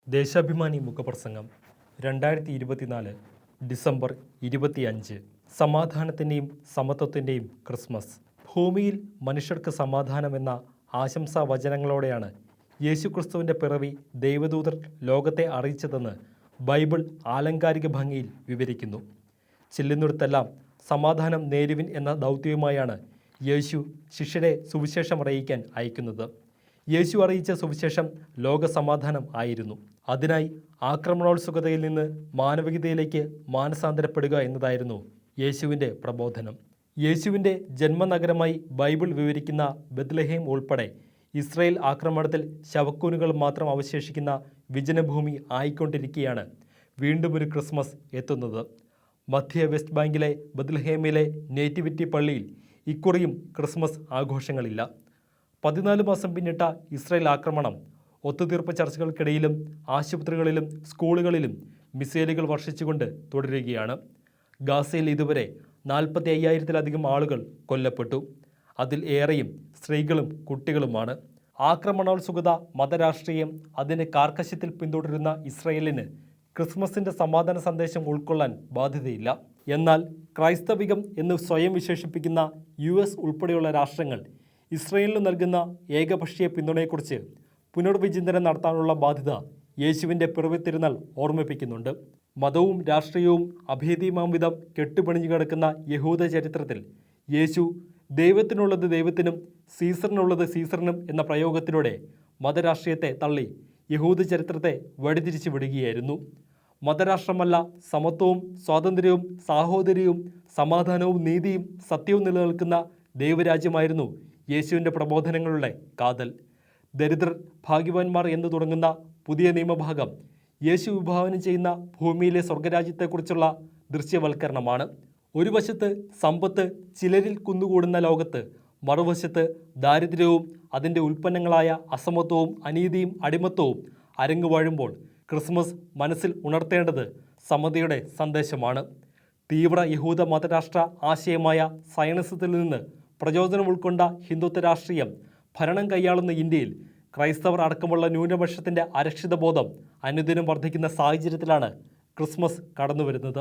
ദേശാഭിമാനി മുഖപ്രസംഗം 2024 ഡിസംബർ 25. സമാധാനത്തിൻ്റെയും സമത്വത്തിൻ്റെയും ക്രിസ്മസ്. ഭൂമിയിൽ മനുഷ്യർക്ക് സമാധാനമെന്ന ആശംസാ വചനങ്ങളോടെയാണ് യേശുക്രിസ്തുവിൻ്റെ പിറവി ദൈവദൂതർ ലോകത്തെ അറിയിച്ചതെന്ന് ബൈബിൾ ആലങ്കാരിക ഭംഗിയിൽ വിവരിക്കുന്നു. ചെല്ലുന്നിടത്തെല്ലാം സമാധാനം നേരുവിൻ എന്ന ദൗത്യവുമായാണ് യേശു ശിഷ്യരെ സുവിശേഷം അറിയിക്കാൻ അയക്കുന്നത്. യേശു അറിയിച്ച സുവിശേഷം ലോകസമാധാനം ആയിരുന്നു. അതിനായി ആക്രമണോത്സുകതയിൽ നിന്ന് മാനവികതയിലേക്ക് മാനസാന്തരപ്പെടുക എന്നതായിരുന്നു യേശുവിൻ്റെ പ്രബോധനം. യേശുവിൻ്റെ ജന്മനഗരമായി ബൈബിൾ വിവരിക്കുന്ന ബെത്ലഹേം ഉൾപ്പെടെ ഇസ്രായേൽ ആക്രമണത്തിൽ ശവക്കൂനുകൾ മാത്രം അവശേഷിക്കുന്ന വിജനഭൂമി ആയിക്കൊണ്ടിരിക്കുകയാണ് വീണ്ടും ഒരു ക്രിസ്മസ് എത്തുന്നത്. മധ്യ വെസ്റ്റ് ബാങ്കിലെ ബെത്ലഹേമിലെ നേറ്റിവിറ്റി പള്ളിയിൽ ഇക്കുറിയും ക്രിസ്മസ് ആഘോഷങ്ങളില്ല. 14 മാസം പിന്നിട്ട ഇസ്രായേൽ ആക്രമണം ഒത്തുതീർപ്പ് ചർച്ചകൾക്കിടയിലും ആശുപത്രികളിലും സ്കൂളുകളിലും മിസൈലുകൾ വർഷിച്ചുകൊണ്ട് തുടരുകയാണ്. ഗാസയിൽ ഇതുവരെ 45,000-ലധികം ആളുകൾ കൊല്ലപ്പെട്ടു. അതിൽ ഏറെയും സ്ത്രീകളും കുട്ടികളുമാണ്. ആക്രമണോത്സുകത, മതരാഷ്ട്രീയം അതിൻ്റെ കാർക്കശ്യത്തിൽ പിന്തുടരുന്ന ഇസ്രായേലിന് ക്രിസ്മസിൻ്റെ സമാധാന സന്ദേശം ഉൾക്കൊള്ളാൻ ബാധ്യതയില്ല. എന്നാൽ ക്രൈസ്തവികം എന്ന് സ്വയം വിശേഷിപ്പിക്കുന്ന US ഉൾപ്പെടെയുള്ള രാഷ്ട്രങ്ങൾ ഇസ്രായേലിന് നൽകുന്ന ഏകപക്ഷീയ പിന്തുണയെക്കുറിച്ച് പുനർവിചിന്തനം നടത്താനുള്ള ബാധ്യത യേശുവിൻ്റെ പിറവി തിരുനാൾ ഓർമ്മിപ്പിക്കുന്നുണ്ട്. മതവും രാഷ്ട്രീയവും അഭേദ്യമാം വിധം കെട്ടുപിണിഞ്ഞു കിടക്കുന്ന യഹൂദ ചരിത്രത്തിൽ യേശു ദൈവത്തിനുള്ളത് ദൈവത്തിനും സീസറിനുള്ളത് സീസറിനും എന്ന പ്രയോഗത്തിലൂടെ മതരാഷ്ട്രീയത്തെ തള്ളി യഹൂദ ചരിത്രത്തെ വഴിതിരിച്ചു വിടുകയായിരുന്നു. മതരാഷ്ട്രമല്ല, സമത്വവും സ്വാതന്ത്ര്യവും സാഹോദര്യവും സമാധാനവും നീതിയും സത്യവും നിലനിൽക്കുന്ന ദൈവരാജ്യമായിരുന്നു യേശുവിൻ്റെ പ്രബോധനങ്ങളുടെ കാതൽ. ദരിദ്രർ ഭാഗ്യവാന്മാർ എന്ന് തുടങ്ങുന്ന പുതിയ നിയമഭാഗം യേശു വിഭാവനം ചെയ്യുന്ന ഭൂമിയിലെ സ്വർഗരാജ്യത്തെക്കുറിച്ചുള്ള ദൃശ്യവൽക്കരണമാണ്. ഒരു വശത്ത് സമ്പത്ത് ചിലരിൽ കുന്നുകൂടുന്ന ലോകത്ത്, മറുവശത്ത് ദാരിദ്ര്യവും അതിൻ്റെ ഉൽപ്പന്നങ്ങളായ അസമത്വവും അനീതിയും അടിമത്വവും അരങ്ങുവാഴുമ്പോൾ ക്രിസ്മസ് മനസ്സിൽ ഉണർത്തേണ്ടത് സമതയുടെ സന്ദേശമാണ്. തീവ്ര യഹൂദ മതരാഷ്ട്ര ആശയമായ സയനിസത്തിൽ നിന്ന് പ്രചോദനം ഉൾക്കൊണ്ട ഹിന്ദുത്വ രാഷ്ട്രീയം ഭരണം കൈയാളുന്ന ഇന്ത്യയിൽ ക്രൈസ്തവർ അടക്കമുള്ള ന്യൂനപക്ഷത്തിൻ്റെ അരക്ഷിതബോധം അനുദിനം വർദ്ധിക്കുന്ന സാഹചര്യത്തിലാണ് ക്രിസ്മസ് കടന്നുവരുന്നത്.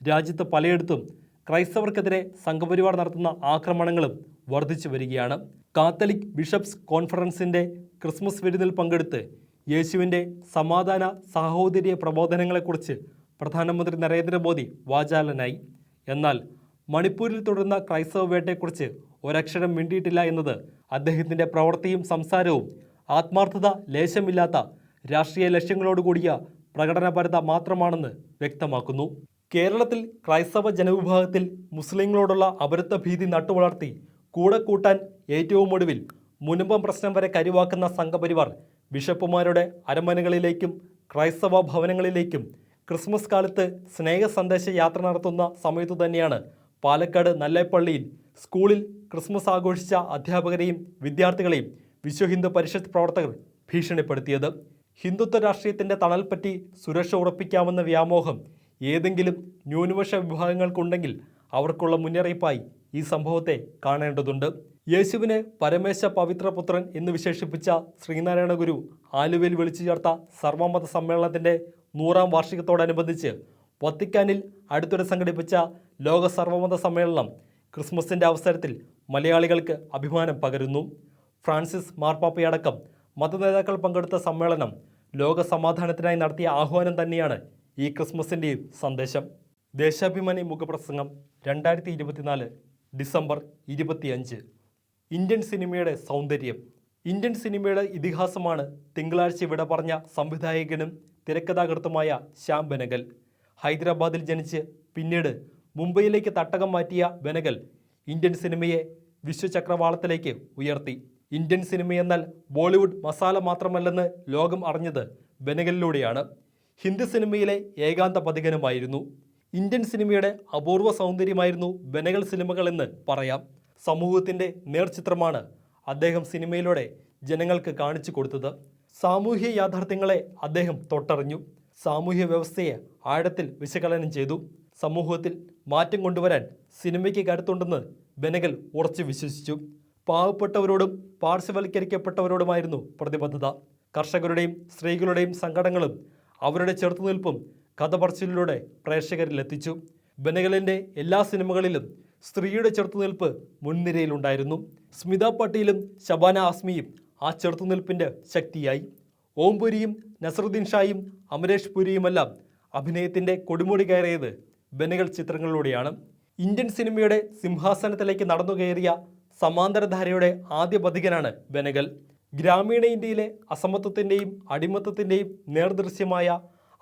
രാജ്യത്ത് പലയിടത്തും ക്രൈസ്തവർക്കെതിരെ സംഘപരിവാർ നടത്തുന്ന ആക്രമണങ്ങളും വർദ്ധിച്ചു വരികയാണ്. കാത്തലിക് ബിഷപ്സ് കോൺഫറൻസിൻ്റെ ക്രിസ്മസ് വിരുന്നിൽ പങ്കെടുത്ത് യേശുവിൻ്റെ സമാധാന സാഹോദര്യ പ്രബോധനങ്ങളെക്കുറിച്ച് പ്രധാനമന്ത്രി നരേന്ദ്രമോദി വാചാലനായി. എന്നാൽ മണിപ്പൂരിൽ തുടരുന്ന ക്രൈസ്തവ വേട്ടയെക്കുറിച്ച് ഒരക്ഷരം മിണ്ടിയിട്ടില്ല എന്നത് അദ്ദേഹത്തിൻ്റെ പ്രവൃത്തിയും സംസാരവും ആത്മാർത്ഥത ലേശമില്ലാത്ത രാഷ്ട്രീയ ലക്ഷ്യങ്ങളോടുകൂടിയ പ്രകടനപരത മാത്രമാണെന്ന് വ്യക്തമാക്കുന്നു. കേരളത്തിൽ ക്രൈസ്തവ ജനവിഭാഗത്തിൽ മുസ്ലിങ്ങളോടുള്ള അപരത്വ ഭീതി നട്ടുവളർത്തി കൂടെ കൂട്ടാൻ ഏറ്റവും ഒടുവിൽ മുനമ്പം പ്രശ്നം വരെ കരുവാക്കുന്ന സംഘപരിവാർ ബിഷപ്പുമാരുടെ അരമനകളിലേക്കും ക്രൈസ്തവ ഭവനങ്ങളിലേക്കും ക്രിസ്മസ് കാലത്ത് സ്നേഹ സന്ദേശ യാത്ര നടത്തുന്ന സമയത്തു തന്നെയാണ് പാലക്കാട് നല്ലേപ്പള്ളിയിൽ സ്കൂളിൽ ക്രിസ്മസ് ആഘോഷിച്ച അധ്യാപകരെയും വിദ്യാർത്ഥികളെയും വിശ്വഹിന്ദു പരിഷത്ത് പ്രവർത്തകർ ഭീഷണിപ്പെടുത്തിയത്. ഹിന്ദുത്വ രാഷ്ട്രീയത്തിൻ്റെ തണൽപ്പറ്റി സുരക്ഷ ഉറപ്പിക്കാമെന്ന വ്യാമോഹം ഏതെങ്കിലും ന്യൂനപക്ഷ വിഭാഗങ്ങൾക്കുണ്ടെങ്കിൽ അവർക്കുള്ള മുന്നറിയിപ്പായി ഈ സംഭവത്തെ കാണേണ്ടതുണ്ട്. യേശുവിനെ പരമേശ പവിത്രപുത്രൻ എന്ന് വിശേഷിപ്പിച്ച ശ്രീനാരായണ ഗുരു ആലുവയിൽ വിളിച്ചു ചേർത്ത സർവമത സമ്മേളനത്തിൻ്റെ 100ാം വാർഷികത്തോടനുബന്ധിച്ച് വത്തിക്കാനിൽ അടുത്തിടെ സംഘടിപ്പിച്ച ലോക സർവമത സമ്മേളനം ക്രിസ്മസിൻ്റെ അവസരത്തിൽ മലയാളികൾക്ക് അഭിമാനം പകരുന്നു. ഫ്രാൻസിസ് മാർപ്പാപ്പയടക്കം മതനേതാക്കൾ പങ്കെടുത്ത സമ്മേളനം ലോക സമാധാനത്തിനായി നടത്തിയ ആഹ്വാനം തന്നെയാണ് ഈ ക്രിസ്മസിൻ്റെയും സന്ദേശം. ദേശാഭിമാനി മുഖപ്രസംഗം 2024 ഡിസംബർ 25. ഇന്ത്യൻ സിനിമയുടെ സൗന്ദര്യം. ഇന്ത്യൻ സിനിമയുടെ ഇതിഹാസമാണ് തിങ്കളാഴ്ച വിട പറഞ്ഞ സംവിധായകനും തിരക്കഥാകൃത്തുമായ ശ്യാം ബെനഗൽ. ഹൈദരാബാദിൽ ജനിച്ച് പിന്നീട് മുംബൈയിലേക്ക് തട്ടകം മാറ്റിയ ബെനഗൽ ഇന്ത്യൻ സിനിമയെ വിശ്വചക്രവാളത്തിലേക്ക് ഉയർത്തി. ഇന്ത്യൻ സിനിമയെന്നാൽ ബോളിവുഡ് മസാല മാത്രമല്ലെന്ന് ലോകം അറിഞ്ഞത് ബെനഗലിലൂടെയാണ്. ഹിന്ദി സിനിമയിലെ ഏകാന്ത പഥികനുമായിരുന്നു. ഇന്ത്യൻ സിനിമയുടെ അപൂർവ സൗന്ദര്യമായിരുന്നു ബെനഗൽ സിനിമകളെന്ന് പറയാം. സമൂഹത്തിൻ്റെ നേർചിത്രമാണ് അദ്ദേഹം സിനിമയിലൂടെ ജനങ്ങൾക്ക് കാണിച്ചു കൊടുത്തത്. സാമൂഹ്യ യാഥാർത്ഥ്യങ്ങളെ അദ്ദേഹം തൊട്ടറിഞ്ഞു. സാമൂഹ്യ വ്യവസ്ഥയെ ആഴത്തിൽ വിശകലനം ചെയ്തു. സമൂഹത്തിൽ മാറ്റം കൊണ്ടുവരാൻ സിനിമയ്ക്ക് കരുത്തുണ്ടെന്ന് ബെനഗൽ ഉറച്ചു വിശ്വസിച്ചു. പാവപ്പെട്ടവരോടും പാർശ്വവൽക്കരിക്കപ്പെട്ടവരോടുമായിരുന്നു പ്രതിബദ്ധത. കർഷകരുടെയും സ്ത്രീകളുടെയും സങ്കടങ്ങളും അവരുടെ ചെറുത്തുനിൽപ്പും കഥ പറച്ചിലിലൂടെ പ്രേക്ഷകരിലെത്തിച്ചു. ബെനഗലിൻ്റെ എല്ലാ സിനിമകളിലും സ്ത്രീയുടെ ചെറുത്തുനിൽപ്പ് മുൻനിരയിലുണ്ടായിരുന്നു. സ്മിത പാട്ടീലും ശബാന ആസ്മിയും ആ ചെറുത്തുനിൽപ്പിൻ്റെ ശക്തിയായി. ഓം പുരിയും നസറുദ്ദീൻ ഷായും അമരേഷ് പുരിയുമെല്ലാം അഭിനയത്തിൻ്റെ കൊടുമുടി കയറിയത് ബെനഗൽ ചിത്രങ്ങളിലൂടെയാണ്. ഇന്ത്യൻ സിനിമയുടെ സിംഹാസനത്തിലേക്ക് നടന്നു കയറിയ സമാന്തരധാരയുടെ ആദ്യ പഥികനാണ് ബെനഗൽ. ഗ്രാമീണ ഇന്ത്യയിലെ അസമത്വത്തിൻ്റെയും അടിമത്തത്തിൻ്റെയും നേർദൃശ്യമായ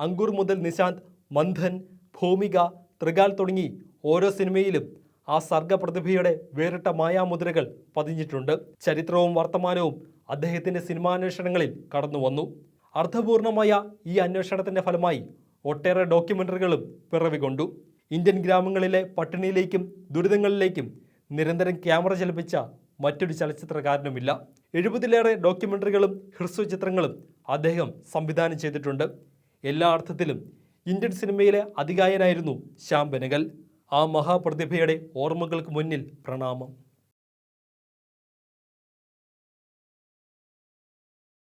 അങ്കുർ മുതൽ നിശാന്ത്, മന്ഥൻ, ഭൂമിക, ത്രികാൽ തുടങ്ങി ഓരോ സിനിമയിലും ആ സർഗപ്രതിഭയുടെ വേറിട്ട മായാമുദ്രകൾ പതിഞ്ഞിട്ടുണ്ട്. ചരിത്രവും വർത്തമാനവും അദ്ദേഹത്തിൻ്റെ സിനിമാന്വേഷണങ്ങളിൽ കടന്നു വന്നു. അർത്ഥപൂർണമായ ഈ അന്വേഷണത്തിൻ്റെ ഫലമായി ഒട്ടേറെ ഡോക്യുമെൻ്ററികളും പിറവികൊണ്ടു. ഇന്ത്യൻ ഗ്രാമങ്ങളിലെ പട്ടിണിയിലേക്കും ദുരിതങ്ങളിലേക്കും നിരന്തരം ക്യാമറ ചലിപ്പിച്ച മറ്റൊരു ചലച്ചിത്രകാരനുമില്ല. 70-ലേറെ ഡോക്യുമെൻ്ററികളും ഹ്രസ്വചിത്രങ്ങളും അദ്ദേഹം സംവിധാനം ചെയ്തിട്ടുണ്ട്. എല്ലാ അർത്ഥത്തിലും ഇന്ത്യൻ സിനിമയിലെ അതികായനായിരുന്നു ശ്യാം ബെനഗൽ. ആ മഹാപ്രതിഭയുടെ ഓർമ്മകൾക്ക് മുന്നിൽ പ്രണാമം.